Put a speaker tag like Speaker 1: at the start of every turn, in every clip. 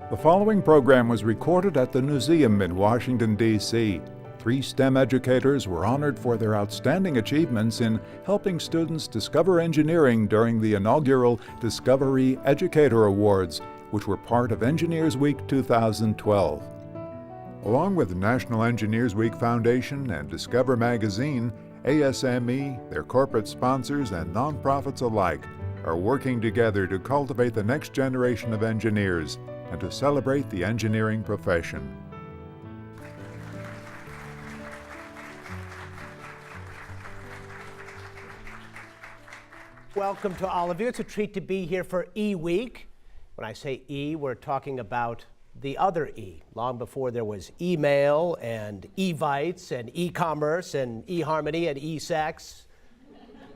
Speaker 1: The following program was recorded at the Museum in Washington, D.C. 3 STEM educators were honored for their outstanding achievements in helping students discover engineering during the inaugural DiscoverE Educator Awards, which were part of Engineers Week 2012. Along with the National Engineers Week Foundation and Discover Magazine, ASME, their corporate sponsors, and nonprofits alike are working together to cultivate the next generation of engineers and to celebrate the engineering profession.
Speaker 2: Welcome to all of you. It's a treat to be here for E-Week. When I say E, we're talking about the other E, long before there was email and eVites and e-commerce and eHarmony and e-sex,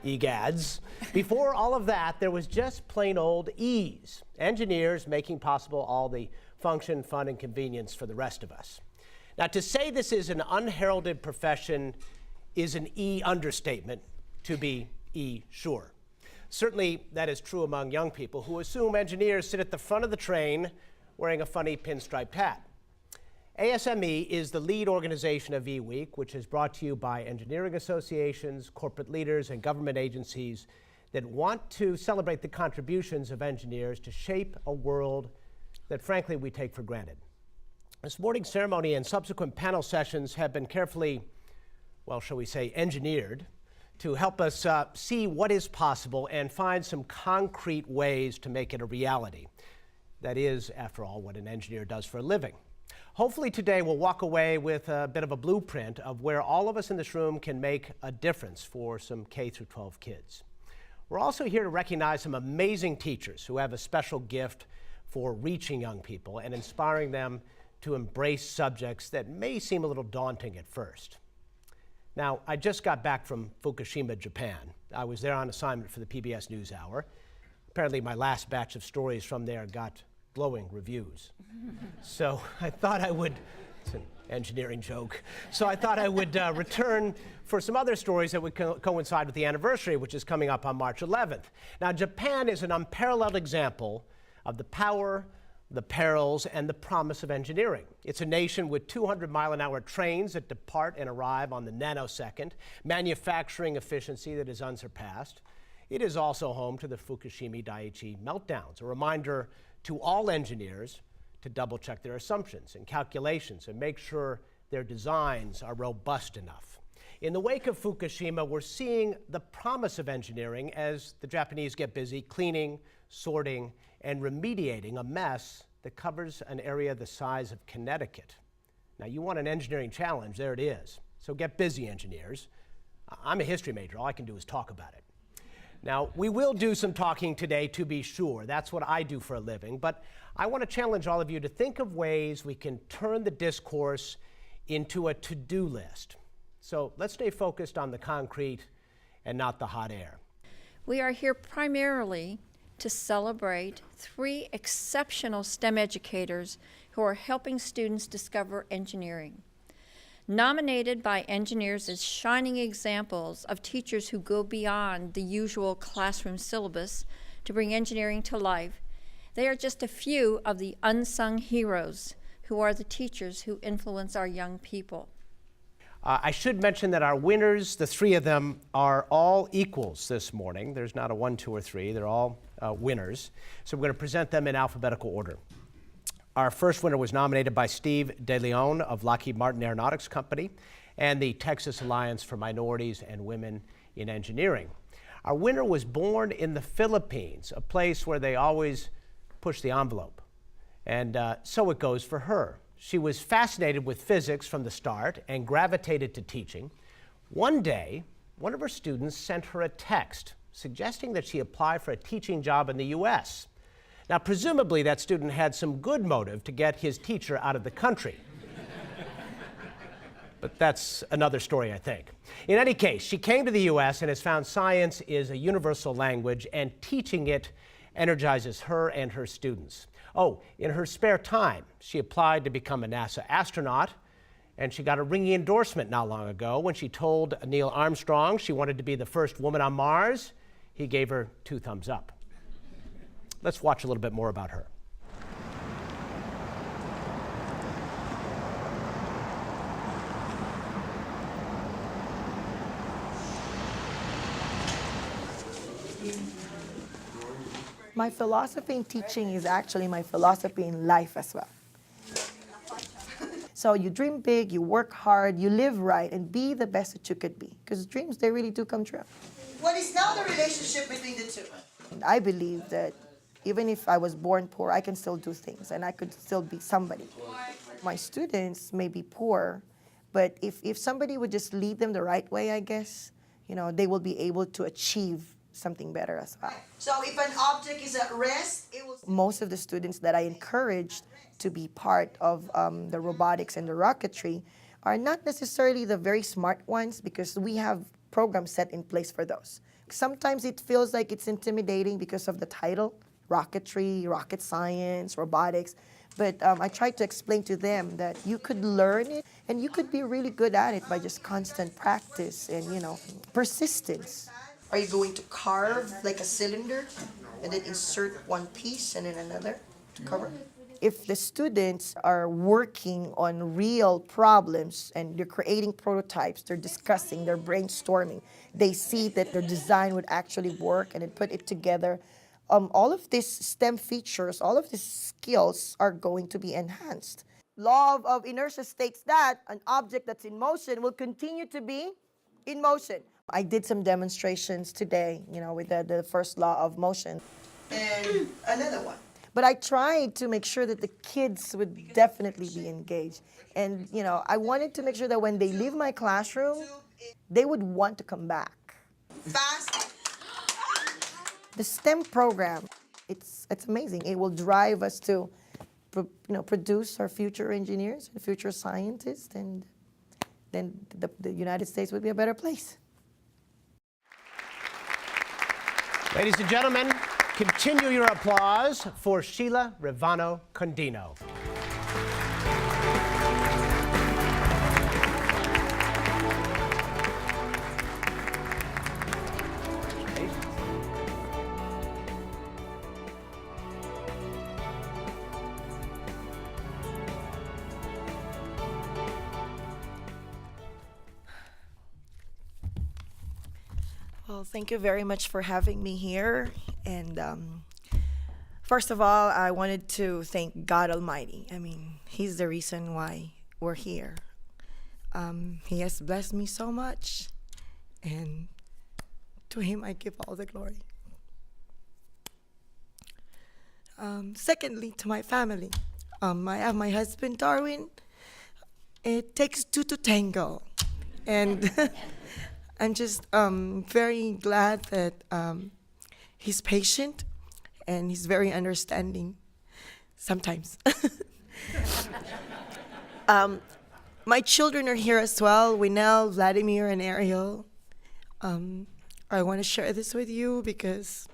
Speaker 2: eGads. Before all of that, there was just plain old E's, engineers making possible all the function, fun, and convenience for the rest of us. Now, to say this is an unheralded profession is an E understatement, to be E sure. Certainly, that is true among young people who assume engineers sit at the front of the train wearing a funny pinstriped hat. ASME is the lead organization of E-Week, which is brought to you by engineering associations, corporate leaders, and government agencies that want to celebrate the contributions of engineers to shape a world that, frankly, we take for granted. This morning's ceremony and subsequent panel sessions have been carefully, well, shall we say, engineered to help us see what is possible and find some concrete ways to make it a reality. That is, after all, what an engineer does for a living. Hopefully today we'll walk away with a bit of a blueprint of where all of us in this room can make a difference for some K-12 kids. We're also here to recognize some amazing teachers who have a special gift for reaching young people and inspiring them to embrace subjects that may seem a little daunting at first. Now, I just got back from Fukushima, Japan. I was there on assignment for the PBS NewsHour. Apparently my last batch of stories from there got glowing reviews. So I thought I would, it's an engineering joke, so I thought I would return for some other stories that would coincide with the anniversary, which is coming up on March 11th. Now, Japan is an unparalleled example of the power, the perils, and the promise of engineering. It's a nation with 200-mile-an-hour trains that depart and arrive on the nanosecond, manufacturing efficiency that is unsurpassed. It is also home to the Fukushima Daiichi meltdowns, a reminder to all engineers to double-check their assumptions and calculations and make sure their designs are robust enough. In the wake of Fukushima, we're seeing the promise of engineering as the Japanese get busy cleaning, sorting, and remediating a mess that covers an area the size of Connecticut. Now, you want an engineering challenge, there it is. So get busy, engineers. I'm a history major, all I can do is talk about it. Now, we will do some talking today, to be sure. That's what I do for a living. But I want to challenge all of you to think of ways we can turn the discourse into a to-do list. So let's stay focused on the concrete and not the hot air.
Speaker 3: We are here primarily to celebrate 3 exceptional STEM educators who are helping students discover engineering. Nominated by engineers as shining examples of teachers who go beyond the usual classroom syllabus to bring engineering to life, they are just a few of the unsung heroes who are the teachers who influence our young people.
Speaker 2: I should mention that our winners, the 3 of them, are all equals this morning. There's not a 1, 2, or 3. They're all winners. So we're going to present them in alphabetical order. Our first winner was nominated by Steve DeLeon of Lockheed Martin Aeronautics Company and the Texas Alliance for Minorities and Women in Engineering. Our winner was born in the Philippines, a place where they always push the envelope. And so it goes for her. She was fascinated with physics from the start and gravitated to teaching. One day, one of her students sent her a text suggesting that she apply for a teaching job in the U.S. Now, presumably, that student had some good motive to get his teacher out of the country. But that's another story, I think. In any case, she came to the U.S. and has found science is a universal language, and teaching it energizes her and her students. Oh, in her spare time, she applied to become a NASA astronaut, and she got a ringing endorsement not long ago when she told Neil Armstrong she wanted to be the first woman on Mars. He gave her 2 thumbs up. Let's watch a little bit more about her.
Speaker 4: My philosophy in teaching is actually my philosophy in life as well. So you dream big, you work hard, you live right, and be the best that you could be. Because dreams, they really do come true.
Speaker 5: What is now the relationship between the two?
Speaker 4: I believe that even if I was born poor, I can still do things, and I could still be somebody. My students may be poor, but if somebody would just lead them the right way, I guess, they will be able to achieve something better as well.
Speaker 5: So if an object is at rest, it will...
Speaker 4: Most of the students that I encouraged to be part of the robotics and the rocketry are not necessarily the very smart ones, because we have programs set in place for those. Sometimes it feels like it's intimidating because of the title, rocketry, rocket science, robotics. But I try to explain to them that you could learn it and you could be really good at it by just constant practice and, persistence.
Speaker 5: Are you going to carve like a cylinder and then insert one piece and then another to cover it?
Speaker 4: If the students are working on real problems and they're creating prototypes, they're discussing, they're brainstorming, they see that their design would actually work and then put it together, all of these STEM features, all of these skills are going to be enhanced. Law of inertia states that an object that's in motion will continue to be in motion. I did some demonstrations today, with the first law of motion.
Speaker 5: And another one.
Speaker 4: But I tried to make sure that the kids would definitely be engaged. And, I wanted to make sure that when they leave my classroom, they would want to come back.
Speaker 5: Fast.
Speaker 4: The STEM program, it's amazing. It will drive us to, produce our future engineers and future scientists, and then the United States would be a better place.
Speaker 2: Ladies and gentlemen, continue your applause for Sheila Rivano-Condino.
Speaker 4: Well, thank you very much for having me here. And first of all, I wanted to thank God Almighty. He's the reason why we're here. He has blessed me so much, and to Him I give all the glory. Secondly, to my family. I have my husband, Darwin. It takes two to tango. And I'm just very glad that he's patient and he's very understanding sometimes. My children are here as well, Winell, Vladimir, and Ariel. I want to share this with you because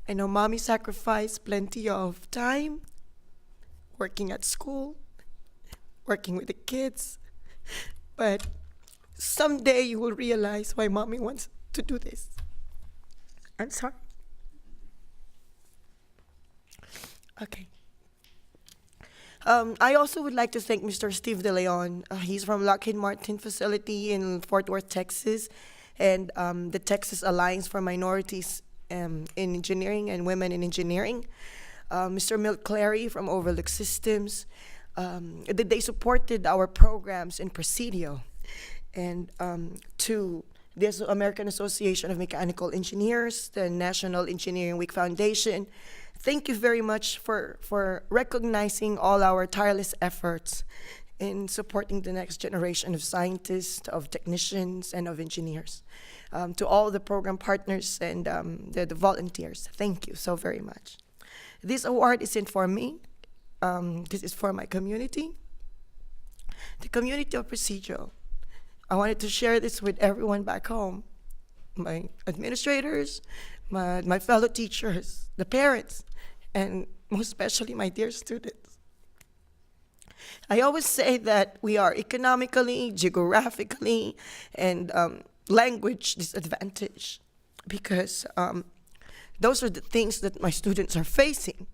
Speaker 4: I know Mommy sacrificed plenty of time working at school, working with the kids, but someday you will realize why Mommy wants to do this. I'm sorry. Okay. I also would like to thank Mr. Steve De Leon. He's from Lockheed Martin facility in Fort Worth, Texas, and the Texas Alliance for Minorities in Engineering and Women in Engineering. Mr. Milt Clary from Overlook Systems. They supported our programs in Presidio. And to the American Association of Mechanical Engineers, the National Engineering Week Foundation, thank you very much for recognizing all our tireless efforts in supporting the next generation of scientists, of technicians, and of engineers. To all the program partners and the volunteers, thank you so very much. This award isn't for me. This is for my community, the community of Presidio. I wanted to share this with everyone back home, my administrators, my fellow teachers, the parents, and most especially my dear students. I always say that we are economically, geographically, and language disadvantaged because those are the things that my students are facing.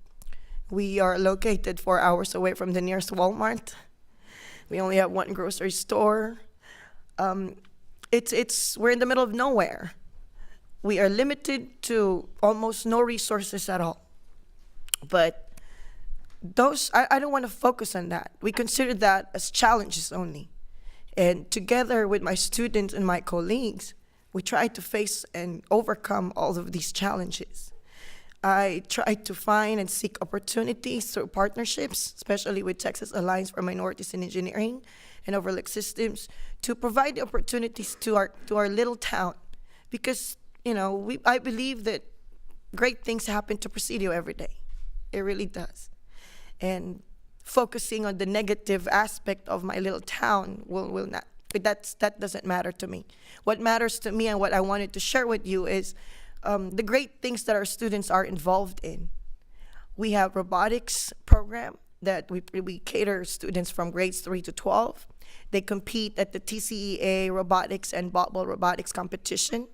Speaker 4: We are located 4 hours away from the nearest Walmart. We only have one grocery store. We're in the middle of nowhere. we are limited to almost no resources at all. But I don't want to focus on that. We consider that as challenges only. And together with my students and my colleagues, we try to face and overcome all of these challenges. I try to find and seek opportunities through partnerships, especially with Texas Alliance for Minorities in Engineering and Overlooked Systems, to provide the opportunities to our little town. Because, I believe that great things happen to Presidio every day. It really does. And focusing on the negative aspect of my little town will not, that doesn't matter to me. What matters to me and what I wanted to share with you is the great things that our students are involved in. We have robotics program that we cater students from grades 3 to 12. They compete at the TCEA robotics and ball robotics competition.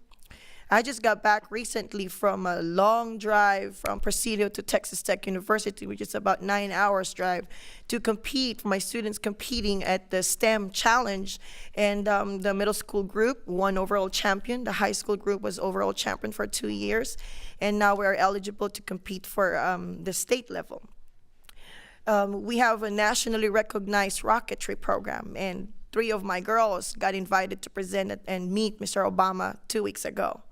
Speaker 4: I just got back recently from a long drive from Presidio to Texas Tech University, which is about 9 hours drive, to compete, my students competing at the STEM challenge. And the middle school group won overall champion. The high school group was overall champion for 2 years. And now we're eligible to compete for the state level. We have a nationally recognized rocketry program, and 3 of my girls got invited to present and meet Mr. Obama 2 weeks ago.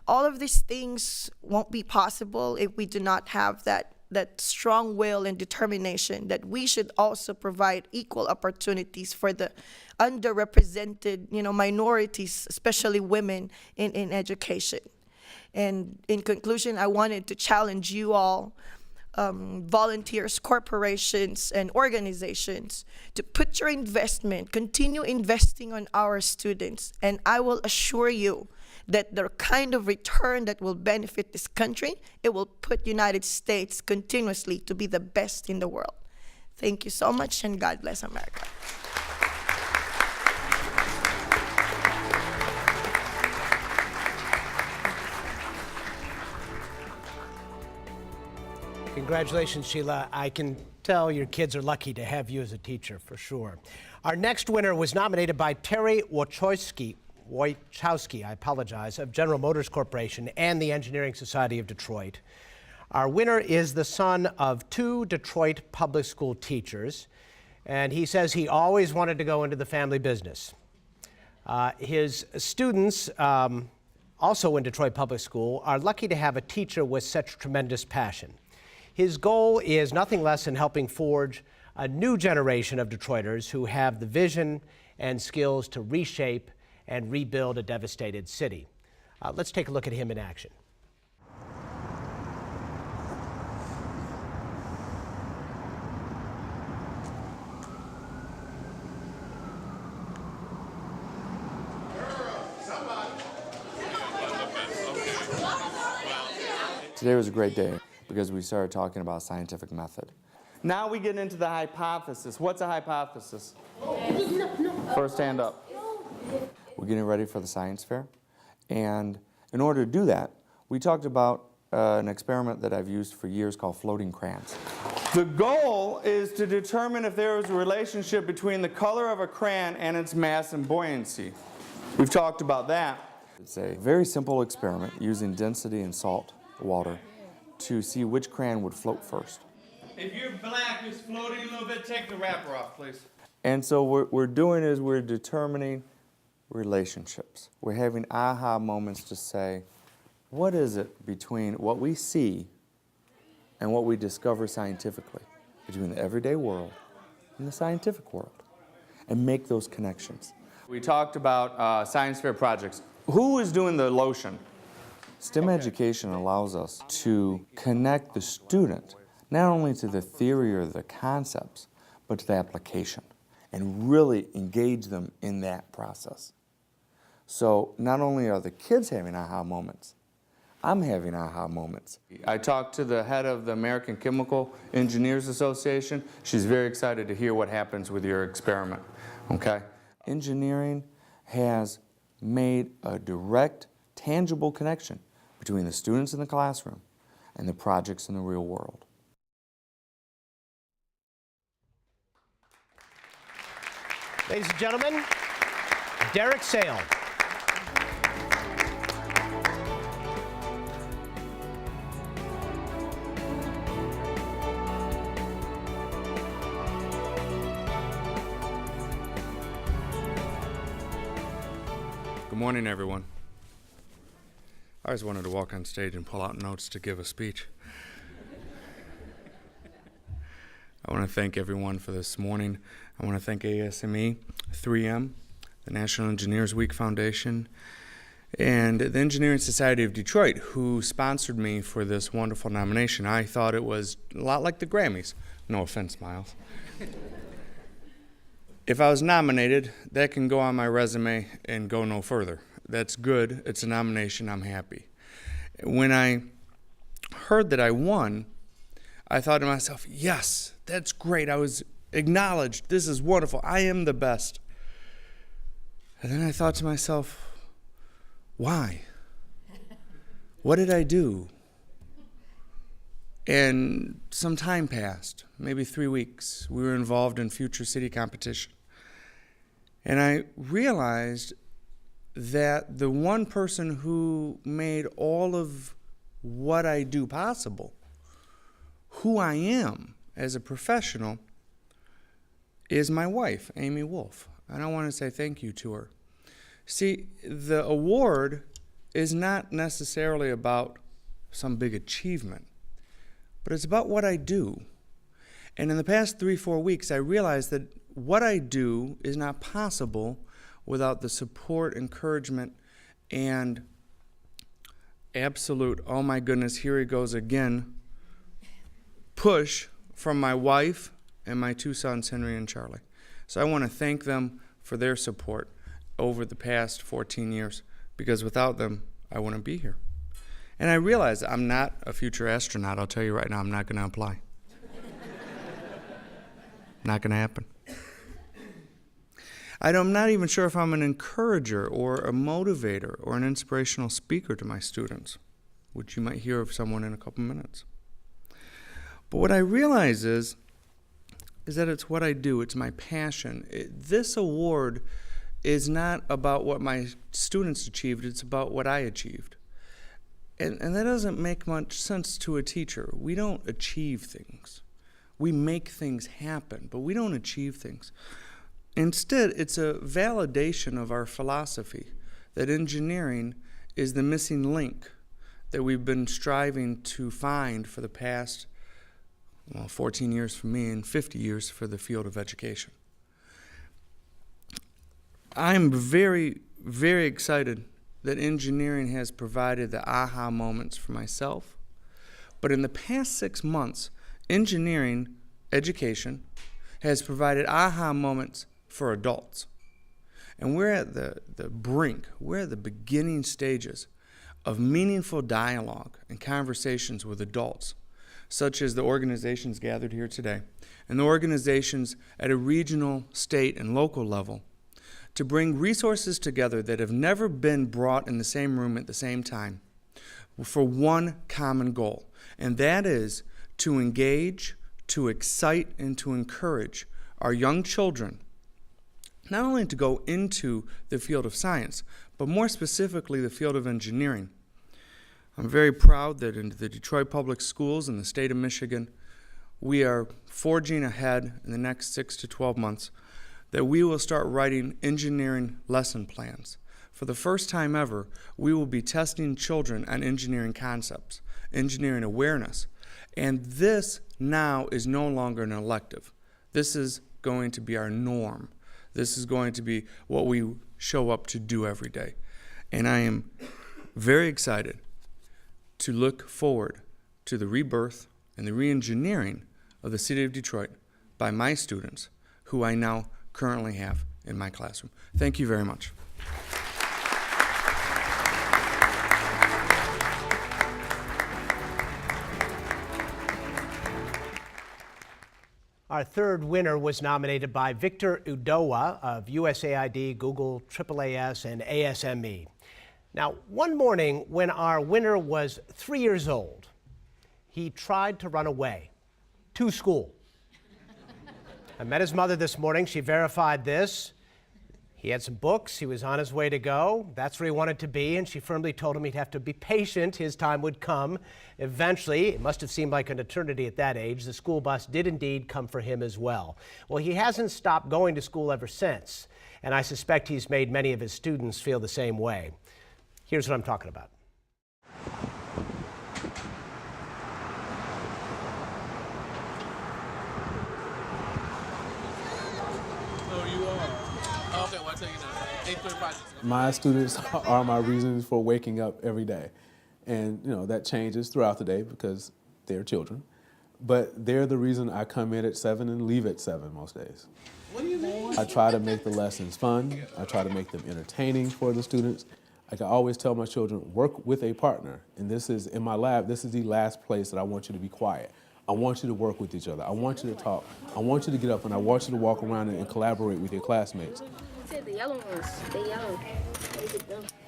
Speaker 4: All of these things won't be possible if we do not have that strong will and determination that we should also provide equal opportunities for the underrepresented, minorities, especially women in education. And in conclusion, I wanted to challenge you all, volunteers, corporations, and organizations to put your investment, continue investing on our students, and I will assure you that the kind of return that will benefit this country, it will put United States continuously to be the best in the world. Thank you so much, and God bless America.
Speaker 2: Congratulations, Sheila. I can tell your kids are lucky to have you as a teacher, for sure. Our next winner was nominated by Terry Wojciechowski, of General Motors Corporation and the Engineering Society of Detroit. Our winner is the son of 2 Detroit public school teachers, and he says he always wanted to go into the family business. His students, also in Detroit Public School, are lucky to have a teacher with such tremendous passion. His goal is nothing less than helping forge a new generation of Detroiters who have the vision and skills to reshape and rebuild a devastated city. Let's take a look at him in action.
Speaker 6: Today was a great day because we started talking about scientific method. Now we get into the hypothesis. What's a hypothesis? First hand up. We're getting ready for the science fair, and in order to do that, we talked about an experiment that I've used for years called floating crayons. The goal is to determine if there is a relationship between the color of a crayon and its mass and buoyancy. We've talked about that. It's a very simple experiment using density and salt water to see which crayon would float first.
Speaker 7: If your black is floating a little bit, take the wrapper off, please.
Speaker 6: And so what we're doing is we're determining relationships. We're having aha moments to say, what is it between what we see and what we discover scientifically, between the everyday world and the scientific world, and make those connections.
Speaker 7: We talked about science fair projects. Who is doing the lotion?
Speaker 6: STEM education allows us to connect the student not only to the theory or the concepts, but to the application, and really engage them in that process. So not only are the kids having aha moments, I'm having aha moments.
Speaker 7: I talked to the head of the American Chemical Engineers Association. She's very excited to hear what happens with your experiment, okay?
Speaker 6: Engineering has made a direct, tangible connection between the students in the classroom and the projects in the real world.
Speaker 2: Ladies and gentlemen, Derek Sale.
Speaker 7: Good morning, everyone. I always wanted to walk on stage and pull out notes to give a speech. I want to thank everyone for this morning. I want to thank ASME, 3M, the National Engineers Week Foundation, and the Engineering Society of Detroit, who sponsored me for this wonderful nomination. I thought it was a lot like the Grammys. No offense, Miles. If I was nominated, that can go on my resume and go no further. That's good. It's a nomination. I'm happy. When I heard that I won, I thought to myself, yes, that's great. I was acknowledged. This is wonderful. I am the best. And then I thought to myself, why? What did I do? And some time passed, maybe 3 weeks. We were involved in future city competition. And I realized that the one person who made all of what I do possible, who I am as a professional, is my wife, Amy Wolf. And I want to say thank you to her. See, the award is not necessarily about some big achievement, but it's about what I do. And in the past 3-4 weeks, I realized that what I do is not possible without the support, encouragement, and absolute, oh my goodness, here he goes again, push from my wife and my 2 sons, Henry and Charlie. So I want to thank them for their support over the past 14 years, because without them, I wouldn't be here. And I realize I'm not a future astronaut. I'll tell you right now, I'm not going to apply. Not going to happen. I'm not even sure if I'm an encourager or a motivator or an inspirational speaker to my students, which you might hear of someone in a couple minutes. But what I realize is that it's what I do. It's my passion. This award is not about what my students achieved. It's about what I achieved. And that doesn't make much sense to a teacher. We don't achieve things. We make things happen, but we don't achieve things. Instead, it's a validation of our philosophy that engineering is the missing link that we've been striving to find for the past 14 years for me and 50 years for the field of education. I'm very, very excited that engineering has provided the aha moments for myself. But in the past 6 months, engineering education has provided aha moments for adults. And we're at the brink, we're at the beginning stages of meaningful dialogue and conversations with adults, such as the organizations gathered here today, and the organizations at a regional, state, and local level, to bring resources together that have never been brought in the same room at the same time for one common goal, and that is to engage, to excite, and to encourage our young children not only to go into the field of science, but more specifically the field of engineering. I'm very proud that in the Detroit Public Schools in the state of Michigan, we are forging ahead in the next 6 to 12 months that we will start writing engineering lesson plans. For the first time ever, we will be testing children on engineering concepts, engineering awareness. And this now is no longer an elective. This is going to be our norm. This is going to be what we show up to do every day. And I am very excited to look forward to the rebirth and the re-engineering of the city of Detroit by my students, who I now currently have in my classroom. Thank you very much.
Speaker 2: Our third winner was nominated by Victor Udoa of USAID, Google, AAAS, and ASME. Now, one morning when our winner was 3 years old, he tried to run away to school. I met his mother this morning. She verified this. He had some books, he was on his way to go. That's where he wanted to be, and she firmly told him he'd have to be patient. His time would come. Eventually, it must have seemed like an eternity at that age, the school bus did indeed come for him as well. Well, he hasn't stopped going to school ever since, and I suspect he's made many of his students feel the same way. Here's what I'm talking about.
Speaker 8: My students are my reasons for waking up every day. And that changes throughout the day because they're children. But they're the reason I come in at 7 and leave at 7 most days. What do you mean? I try to make the lessons fun. I try to make them entertaining for the students. Like I always tell my children, work with a partner. And this is, in my lab, this is the last place that I want you to be quiet. I want you to work with each other. I want you to talk. I want you to get up and I want you to walk around and collaborate with your classmates.
Speaker 9: The yellow ones, they yellow.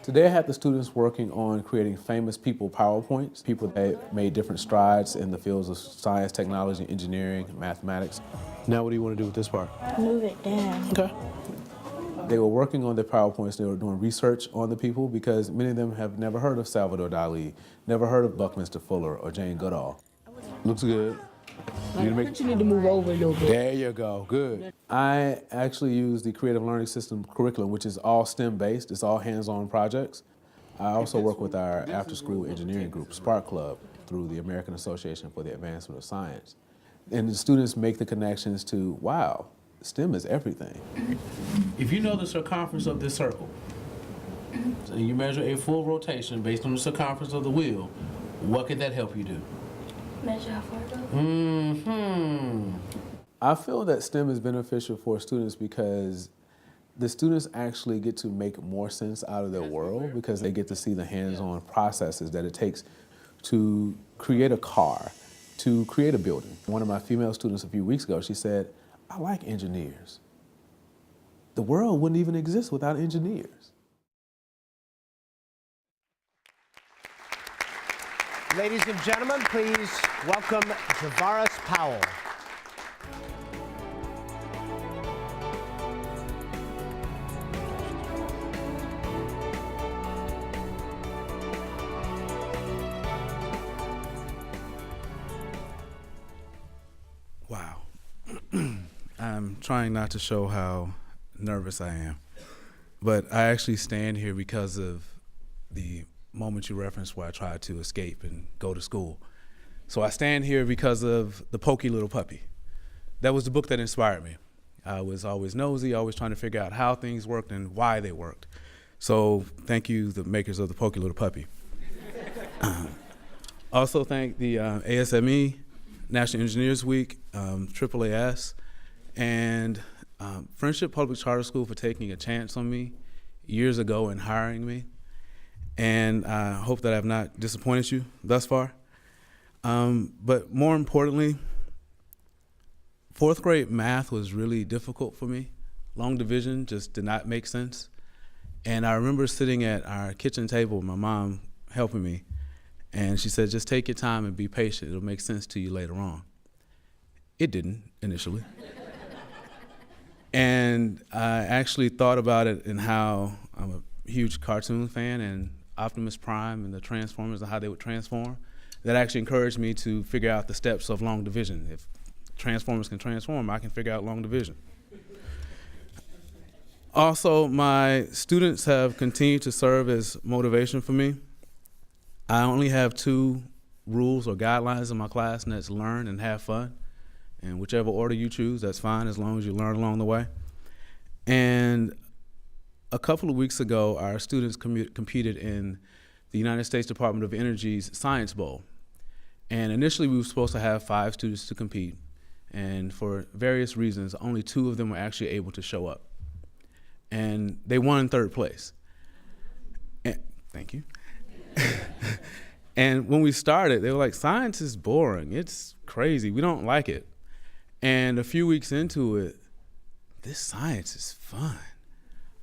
Speaker 8: Today I had the students working on creating famous people PowerPoints, people that made different strides in the fields of science, technology, engineering, mathematics. Now what do you want to do with this part?
Speaker 9: Move it down.
Speaker 8: Okay. They were working on their PowerPoints, they were doing research on the people because many of them have never heard of Salvador Dali, never heard of Buckminster Fuller or Jane Goodall. Looks good.
Speaker 9: You need to move over a little bit.
Speaker 8: There you go, good. I actually use the Creative Learning System curriculum, which is all STEM-based. It's all hands-on projects. I also work with our after-school engineering group, Spark Club, through the American Association for the Advancement of Science. And the students make the connections to, wow, STEM is everything.
Speaker 10: If you know the circumference of this circle, and you measure a full rotation based on the circumference of the wheel, what could that help you do?
Speaker 9: Measure how far it goes.
Speaker 10: Mm-hmm.
Speaker 8: I feel that STEM is beneficial for students because the students actually get to make more sense out of their world because they get to see the hands-on processes that it takes to create a car, to create a building. One of my female students a few weeks ago, she said, I like engineers. The world wouldn't even exist without engineers.
Speaker 2: Ladies and gentlemen, please welcome Javaris Powell.
Speaker 11: Wow. I'm trying not to show how nervous I am, but I actually stand here because of the moment you referenced where I tried to escape and go to school. So I stand here because of The Pokey Little Puppy. That was the book that inspired me. I was always nosy, always trying to figure out how things worked and why they worked. So thank you, the makers of The Pokey Little Puppy. Also thank the ASME, National Engineers Week, AAAS, and Friendship Public Charter School for taking a chance on me years ago and hiring me. And I hope that I've not disappointed you thus far. But more importantly, 4th grade math was really difficult for me. Long division just did not make sense. And I remember sitting at our kitchen table, my mom helping me, and she said, just take your time and be patient. It'll make sense to you later on. It didn't initially. And I actually thought about it and how I'm a huge cartoon fan and Optimus Prime and the Transformers and how they would transform. That actually encouraged me to figure out the steps of long division. If Transformers can transform, I can figure out long division. Also, my students have continued to serve as motivation for me. I only have 2 rules or guidelines in my class, and that's learn and have fun. And whichever order you choose, that's fine as long as you learn along the way. And a couple of weeks ago, our students competed in the United States Department of Energy's Science Bowl. And initially, we were supposed to have 5 students to compete. And for various reasons, only 2 of them were actually able to show up. And they won 3rd place. And, thank you. And when we started, they were like, science is boring. It's crazy. We don't like it. And a few weeks into it, this science is fun.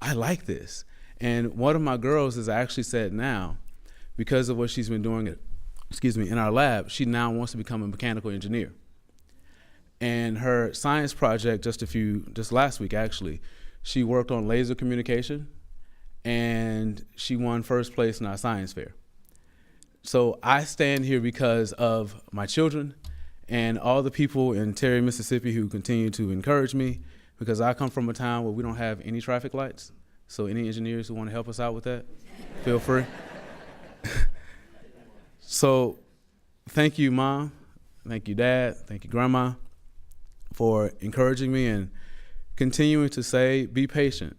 Speaker 11: I like this. And one of my girls has actually said now, because of what she's been doing in our lab, she now wants to become a mechanical engineer. And her science project just last week actually, She worked on laser communication, and she won first place in our science fair. So I stand here because of my children and all the people in Terry, Mississippi who continue to encourage me, because I come from a town where we don't have any traffic lights. So any engineers who want to help us out with that, feel free. So thank you, Mom. Thank you, Dad. Thank you, Grandma, for encouraging me and continuing to say, be patient.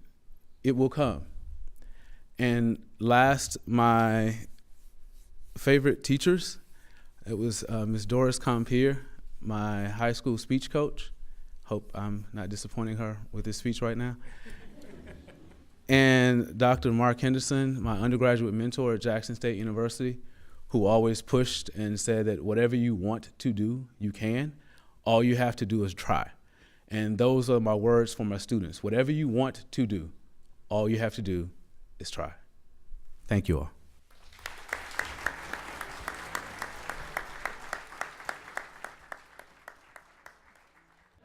Speaker 11: It will come. And last, my favorite teachers, it was Ms. Doris Compier, my high school speech coach. Hope I'm not disappointing her with this speech right now. And Dr. Mark Henderson, my undergraduate mentor at Jackson State University, who always pushed and said that whatever you want to do, you can. All you have to do is try. And those are my words for my students. Whatever you want to do, all you have to do is try. Thank you all.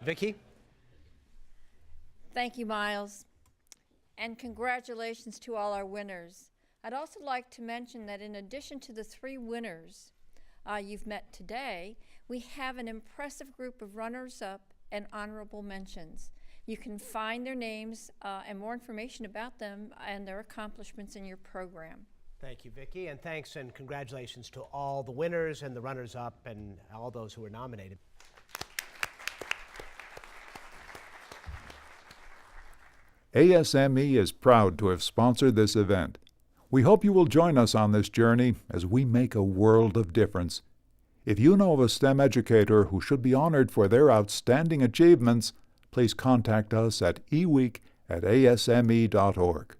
Speaker 2: Vicki?
Speaker 3: Thank you, Miles. And congratulations to all our winners. I'd also like to mention that in addition to the 3 winners you've met today, we have an impressive group of runners-up and honorable mentions. You can find their names and more information about them and their accomplishments in your program.
Speaker 2: Thank you, Vicki, and thanks and congratulations to all the winners and the runners-up and all those who were nominated.
Speaker 1: ASME is proud to have sponsored this event. We hope you will join us on this journey as we make a world of difference. If you know of a STEM educator who should be honored for their outstanding achievements, please contact us at eweek@asme.org.